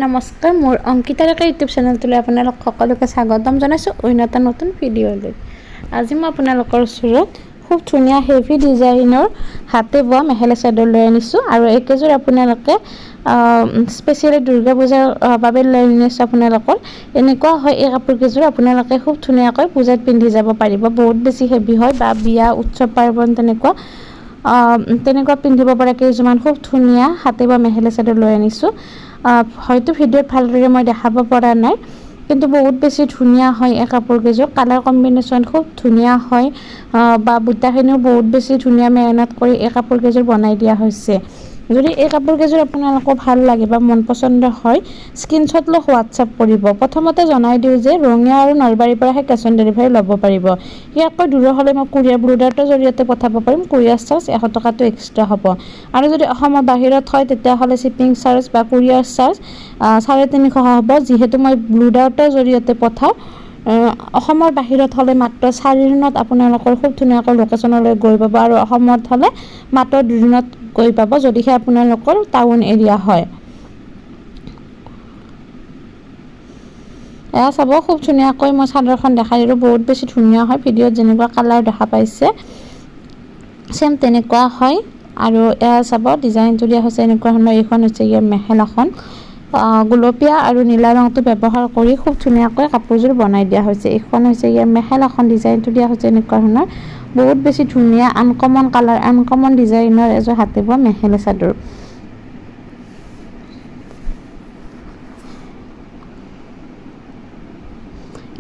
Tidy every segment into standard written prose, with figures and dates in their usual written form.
নমস্কাৰ, মোৰ অংকিতা ডেকা ইউটিউব চেনেলটোলৈ আপোনালোক সকলোকে স্বাগতম জনাইছোঁ অন্য এটা নতুন ভিডিঅ'লৈ। আজি মই আপোনালোকৰ ওচৰত খুব ধুনীয়া হেভি ডিজাইনৰ হাতে বোৱা মেখেলা চাদৰ লৈ আনিছোঁ আৰু এইকেইযোৰ আপোনালোকে স্পেচিয়েলি দুৰ্গা পূজাৰ বাবে লৈ আনিছোঁ। আপোনালোকৰ এনেকুৱা হয়, এই কাপোৰকেইযোৰ আপোনালোকে খুব ধুনীয়াকৈ পূজাত পিন্ধি যাব পাৰিব। বহুত বেছি হেভি হয় বা বিয়া উৎসৱ পাৰ্বণ তেনেকুৱা পিন্ধিব পৰা কেইযোৰমান খুব ধুনীয়া হাতে বোৱা মেখেলা চাদৰ লৈ আনিছোঁ। হয়তো ভিডিঅ'ত ভালদৰে মই দেখাব পৰা নাই, কিন্তু বহুত বেছি ধুনীয়া হয় এই কাপোৰকেইযোৰ। কালাৰ কম্বিনেশ্যন খুব ধুনীয়া হয় বা বুটাখিনিও বহুত বেছি ধুনীয়া মেহনত কৰি এই কাপোৰকেইযোৰ বনাই দিয়া হৈছে। যদি এই কাপোৰকেইযোৰ আপোনালোকৰ ভাল লাগে বা মন পচন্দ হয়, স্ক্ৰীনশ্বট লৈ হোৱাটছআপ কৰিব। প্ৰথমতে জনাই দিওঁ যে ৰঙিয়া আৰু নলবাৰীৰ পৰাহে কেছ অন ডেলিভাৰী ল'ব পাৰিব। ইয়াতকৈ দূৰৰ হ'লে মই কুৰিয়াৰ ব্ৰোডাৰটোৰ জৰিয়তে পঠাব পাৰিম। কুৰিয়াৰ চাৰ্জ 100 টকাটো এক্সট্ৰা হ'ব। আৰু যদি অসমৰ বাহিৰত হয় তেতিয়াহ'লে শ্বিপিং চাৰ্জ বা কুৰিয়াৰ চাৰ্জ 350 হ'ব। যিহেতু মই ব্ৰোডাৰটোৰ জৰিয়তে পঠাওঁ, অসমৰ বাহিৰত হ'লে মাত্ৰ 4 দিনত আপোনালোকৰ খুব ধুনীয়াকৈ লোকেশ্যনলৈ গৈ পাব আৰু অসমত হ'লে মাত্ৰ 2 দিনত গৈ পাব, যদিহে আপোনালোকৰ টাউন এৰিয়া হয়। এয়া চাব, খুব ধুনীয়াকৈ মই চাদৰখন দেখাই দিলোঁ। বহুত বেছি ধুনীয়া হয়, ভিডিঅ'ত যেনেকুৱা কালাৰ দেখা পাইছে চেম তেনেকুৱা হয়। আৰু এয়া চাব, ডিজাইনটো দিয়া হৈছে এনেকুৱা ধৰণৰ। এইখন হৈছে ইয়াৰ মেখেলাখন। গুলপীয়া আৰু নীলা ৰংটো ব্যৱহাৰ কৰি খুব ধুনীয়াকৈ কাপোৰযোৰ বনাই দিয়া হৈছে। এইখন হৈছে ইয়াৰ মেখেলাখন। ডিজাইনটো দিয়া হৈছে এনেকুৱা ধৰণৰ। বহুত বেছি ধুনীয়া আনকমন কালাৰ, আনকমন ডিজাইনৰ এযোৰ হাতে বোৱা মেখেলা চাদৰ।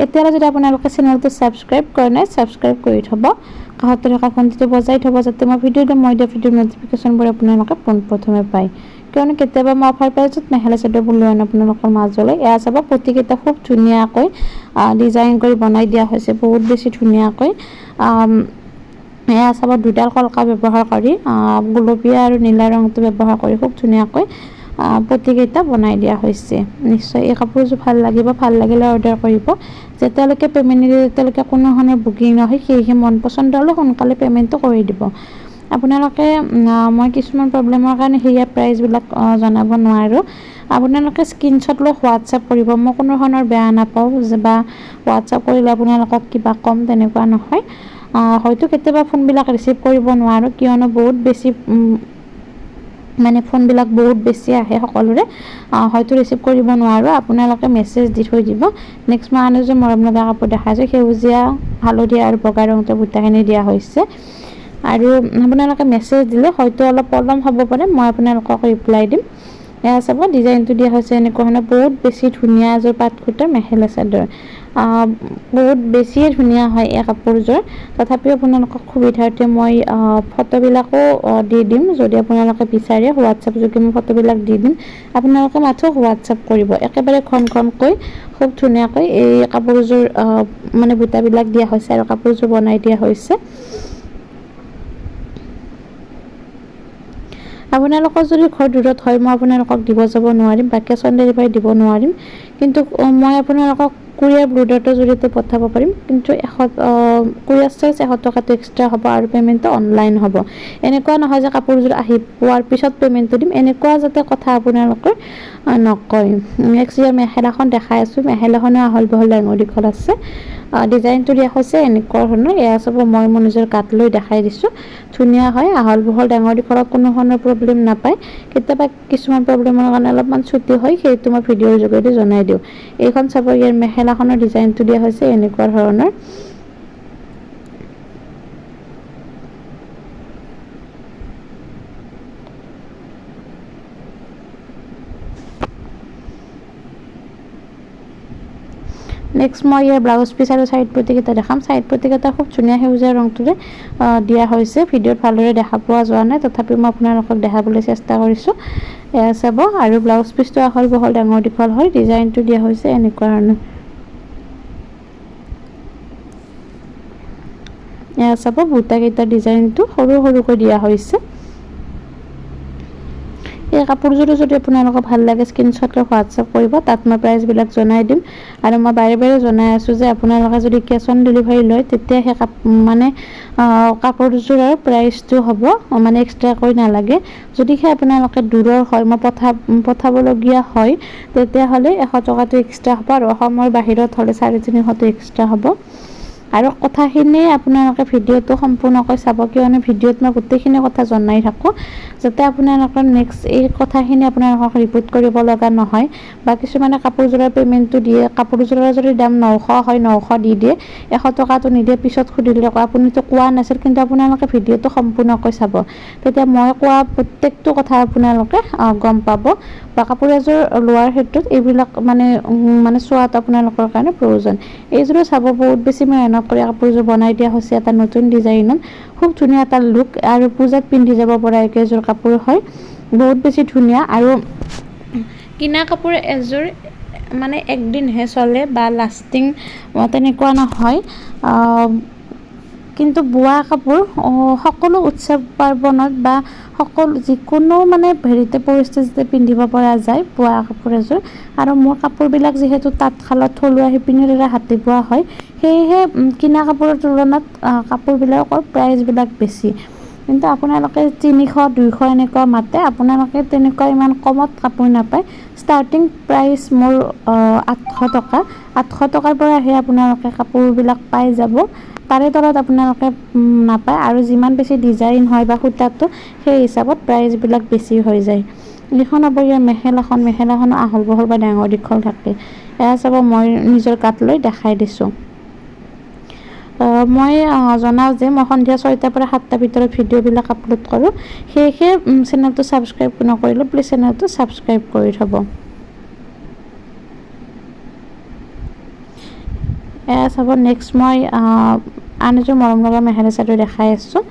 এতিয়ালৈ যদি আপোনালোকে চেনেলটো ছাবস্ক্ৰাইব কৰা নাই, ছাবস্ক্ৰাইব কৰি থ'ব। কাষতে থকা ঘণ্টিটো বজাই থ'ব, যাতে মই ভিডিঅ'ৰ নটিফিকেশ্যনবোৰ আপোনালোকে পোনপ্ৰথমে পায়। কিয়নো কেতিয়াবা মই অফাৰ প্ৰাইচত মেখেলা চাদৰবোৰ লৈ আনো আপোনালোকৰ মাজলৈ। এয়া চাব, প্ৰতিকেইটা খুব ধুনীয়াকৈ ডিজাইন কৰি বনাই দিয়া হৈছে, বহুত বেছি ধুনীয়াকৈ। এয়া চাব, দুডাল কলকা ব্যৱহাৰ কৰি গুলপীয়া আৰু নীলা ৰংটো ব্যৱহাৰ কৰি খুব ধুনীয়াকৈ প্ৰতিকেইটা বনাই দিয়া হৈছে। নিশ্চয় এই কাপোৰযোৰ ভাল লাগিব, ভাল লাগিলে অৰ্ডাৰ কৰিব। যেতিয়ালৈকে পে'মেণ্ট নিদিয়ে তেতিয়ালৈকে কোনো ধৰণৰ বুকিং নহয়, সেয়েহে মন পচন্দ হ'লে সোনকালে পে'মেণ্টটো কৰি দিব। আপোনালোকে মই কিছুমান প্ৰব্লেমৰ কাৰণে সেয়া প্ৰাইচবিলাক জনাব নোৱাৰোঁ। আপোনালোকে স্ক্ৰীনশ্বট লৈ হোৱাটছআপ কৰিব। মই কোনো ধৰণৰ বেয়া নাপাওঁ বা হোৱাটছআপ কৰিলে আপোনালোকক কিবা কম, তেনেকুৱা নহয়। হয়তো কেতিয়াবা ফোনবিলাক ৰিচিভ কৰিব নোৱাৰোঁ, কিয়নো বহুত বেছি ফোনবিলাক বহুত বেছি আহে সকলোৰে, হয়তো ৰিচিভ কৰিব নোৱাৰোঁ। আপোনালোকে মেছেজ দি থৈ দিব। নেক্সট মই আন এযোৰ মৰম লগা কাপোৰ দেখাইছোঁ। সেউজীয়া, হালধীয়া আৰু বগা ৰংটো বুটাখিনি দিয়া হৈছে। আৰু আপোনালোকে মেছেজ দিলে হয়তো অলপ পলম হ'ব পাৰে, মই আপোনালোকক ৰিপ্লাই দিম। এয়া চাব, ডিজাইনটো দিয়া হৈছে এনেকুৱা ধৰণৰ। বহুত বেছি ধুনীয়া এযোৰ পাট সূতাৰ মেখেলা চাদৰ। বহুত বেছিয়ে ধুনীয়া হয় এই কাপোৰযোৰ। তথাপিও আপোনালোকক সুবিধাৰ্থে মই ফটোবিলাকো দি দিম। যদি আপোনালোকে বিচাৰে হোৱাটছআপ যোগে মই ফটোবিলাক দি দিম। আপোনালোকে মাত্ৰ হোৱাটছআপ কৰিব। একেবাৰে ঘনকৈ খুব ধুনীয়াকৈ এই কাপোৰযোৰ বুটাবিলাক দিয়া হৈছে আৰু কাপোৰযোৰ বনাই দিয়া হৈছে। আপোনালোকৰ যদি ঘৰ দূৰত হয়, মই আপোনালোকক দিব যাব নোৱাৰিম বা কেছ অন ডেলিভাৰী দিব নোৱাৰিম, কিন্তু মই আপোনালোকক কুৰিয়াৰ ব্ৰোডাৰটোৰ জৰিয়তে পঠাব পাৰিম। কিন্তু কুৰিয়াৰ চাৰ্জ 100 টকাটো এক্সট্ৰা হ'ব আৰু পে'মেণ্টটো অনলাইন হ'ব। এনেকুৱা নহয় যে কাপোৰযোৰ আহি পোৱাৰ পিছত পে'মেণ্টটো দিম, এনেকুৱা যাতে কথা আপোনালোকে নকয়। নেক্সট ইয়াৰ মেখেলাখন দেখাই আছোঁ। মেখেলাখনো আহল বহল ডাঙৰ দীঘল আছে। ডিজাইনটো দিয়া হৈছে এনেকুৱা ধৰণৰ। এয়া চাব, মই মোৰ নিজৰ গাত লৈ দেখাই দিছোঁ। ধুনীয়া হয়, আহল বহল ডাঙৰ দীঘলত কোনো ধৰণৰ প্ৰব্লেম নাপায়। কেতিয়াবা কিছুমান প্ৰব্লেমৰ কাৰণে অলপমান ছুটি হয়, সেইটো মই ভিডিঅ'ৰ যোগেদি জনাই দিওঁ। এইখন চাব, ইয়াৰ মেখেলাখনৰ ডিজাইনটো দিয়া হৈছে এনেকুৱা ধৰণৰ। নেক্সট মই ইয়াৰ ব্লাউজ পিচ আৰু ছাইড পটিকেইটা দেখাম। ছাইড পটিকেইটা খুব ধুনীয়া সেউজীয়া ৰংটোৰে দিয়া হৈছে। ভিডিঅ'ত ভালদৰে দেখা পোৱা যোৱা নাই, তথাপিও মই আপোনালোকক দেখাবলৈ চেষ্টা কৰিছোঁ। এয়া চাব, আৰু ব্লাউজ পিচটো আহল বহল ডাঙৰ দীঘল হয়। ডিজাইনটো দিয়া হৈছে এনেকুৱা ধৰণৰ। এয়া চাব, বুটাকেইটাৰ ডিজাইনটো সৰু সৰুকৈ দিয়া হৈছে। এই কাপোৰযোৰো যদি আপোনালোকক ভাল লাগে স্ক্ৰীনশ্বট কৰি হোৱাটছআপ কৰিব, তাত মই প্ৰাইচবিলাক জনাই দিম। আৰু মই বাৰে বাৰে জনাই আছোঁ যে আপোনালোকে যদি কেছ অন ডেলিভাৰী লয় তেতিয়া সেই মানে কাপোৰযোৰৰ প্ৰাইচটো হ'ব মানে এক্সট্ৰাকৈ নালাগে। যদিহে আপোনালোকে দূৰৰ হয়, মই পঠাবলগীয়া হয়, তেতিয়াহ'লে 100 টকাটো এক্সট্ৰা হ'ব, আৰু অসমৰ বাহিৰত হ'লে 350 এক্সট্ৰা হ'ব। আৰু কথাখিনি আপোনালোকে ভিডিঅ'টো সম্পূৰ্ণকৈ চাব, কিয়নো ভিডিঅ'ত মই গোটেইখিনি কথা জনাই থাকোঁ, যাতে আপোনালোকৰ নেক্সট এই কথাখিনি আপোনালোকক ৰিপিট কৰিব লগা নহয়। বা কিছুমানে কাপোৰযোৰৰ পে'মেণ্টটো দিয়ে, কাপোৰযোৰৰ যদি দাম 900 হয় 900 দি দিয়ে, 100 টকাটো নিদিয়ে, পিছত সুধিলে কয় আপুনিতো কোৱা নাছিল। কিন্তু আপোনালোকে ভিডিঅ'টো সম্পূৰ্ণকৈ চাব, তেতিয়া মই কোৱা প্ৰত্যেকটো কথা আপোনালোকে গম পাব। বা কাপোৰ এযোৰ লোৱাৰ ক্ষেত্ৰত এইবিলাক মানে চোৱাটো আপোনালোকৰ কাৰণে প্ৰয়োজন। এইযোৰো চাব, বহুত বেছি মেহনত কৰি কাপোৰযোৰ বনাই দিয়া হৈছে এটা নতুন ডিজাইনত, খুব ধুনীয়া এটা লুক, আৰু পূজাত পিন্ধি যাব পৰা একেযোৰ কাপোৰ হয়, বহুত বেছি ধুনীয়া। আৰু কিনা কাপোৰ এযোৰ মানে একদিনহে চলে বা লাষ্টিং তেনেকুৱা নহয়, কিন্তু বোৱা কাপোৰ সকলো উৎসৱ পাৰ্বণত বা যিকোনো হেৰিতে পৰিস্থিতিতে পিন্ধিব পৰা যায় বোৱা কাপোৰ এযোৰ। আৰু মোৰ কাপোৰবিলাক যিহেতু তাঁতশালত থলুৱা শিপিনীৰে হাতে বোৱা হয়, সেয়েহে কিনা কাপোৰৰ তুলনাত কাপোৰবিলাকৰ প্ৰাইচবিলাক বেছি। কিন্তু আপোনালোকে 300 200 এনেকুৱা মাতে, আপোনালোকে তেনেকুৱা ইমান কমত কাপোৰ নাপায়। ষ্টাৰ্টিং প্ৰাইচ মোৰ 800 টকা, 800 টকাৰ পৰাহে আপোনালোকে কাপোৰবিলাক পাই যাব, তাৰে তলত আপোনালোকে নাপায়। আৰু যিমান বেছি ডিজাইন হয় বা সূতাটো, সেই হিচাপত প্ৰাইচবিলাক বেছি হৈ যায়। এইখন হ'ব ইয়াৰ মেখেলাখন আহল বহল বা ডাঙৰ দীঘল থাকে। এয়া চাব, মই নিজৰ গাত লৈ দেখাই দিছোঁ। মই জনাওঁ যে মই সন্ধিয়া 6টাৰ পৰা 7টাৰ ভিতৰত ভিডিঅ'বিলাক আপলোড কৰোঁ, সেয়েহে চেনেলটো ছাবস্ক্ৰাইব নকৰিলে প্লিজ চেনেলটো ছাবস্ক্ৰাইব কৰি থ'ব। এয়া চাব, নেক্সট মই আন এযোৰ মৰম লগা মেখেলা চাদৰ দেখাই আছোঁ।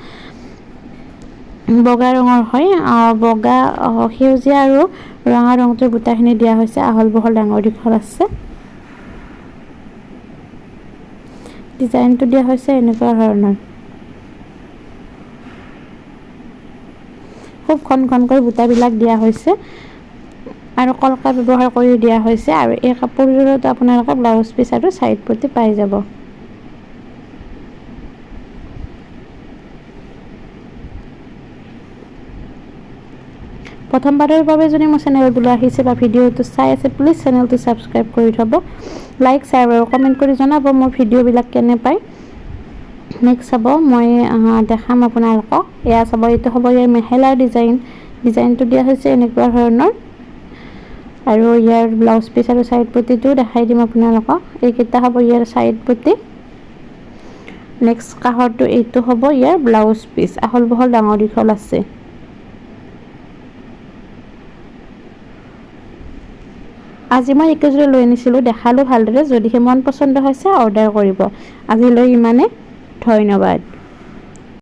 বগা ৰঙৰ হয়, বগা সেউজীয়া আৰু ৰঙা ৰঙটোৰ বুটাখিনি দিয়া হৈছে, আহল বহল ডাঙৰ দীঘল আছে। ডিজাইনটো দিয়া হৈছে এনেকুৱা ধৰণৰ, খুব ঘনকৈ বুটাবিলাক দিয়া হৈছে আৰু কলকা ব্যৱহাৰ কৰি দিয়া হৈছে। আৰু এই কাপোৰযোৰত আপোনালোকে ব্লাউজ পিচ আৰু ছাইড পটি পাই যাব। প্ৰথমবাৰৰ বাবে যদি মোৰ চেনেললৈ আহিছে বা ভিডিঅ'টো চাই আছে, প্লিজ চেনেলটো ছাবস্ক্ৰাইব কৰি থ'ব, লাইক শ্বেয়াৰ আৰু কমেণ্ট কৰি জনাব মোৰ ভিডিঅ'বিলাক কেনে পায়। নেক্সট চাব, মই দেখাম আপোনালোকক। এয়া চাব, এইটো হ'ব ইয়াৰ মেখেলাৰ ডিজাইনটো দিয়া হৈছে এনেকুৱা ধৰণৰ, আৰু ইয়াৰ ব্লাউজ পিচ আৰু ছাইড পটিটো দেখাই দিম আপোনালোকক। এইকেইটা হ'ব ইয়াৰ ছাইড পটি। নেক্সট কাষৰটো এইটো হ'ব ইয়াৰ ব্লাউজ পিচ, আহল বহল ডাঙৰ দীঘল আছে। আজি মই একেযোৰে লৈ আনিছিলোঁ, দেখালোঁ ভালদৰে। যদিহে মন পচন্দ হৈছে অৰ্ডাৰ কৰিব। আজিলৈ ইমানে, ধন্যবাদ।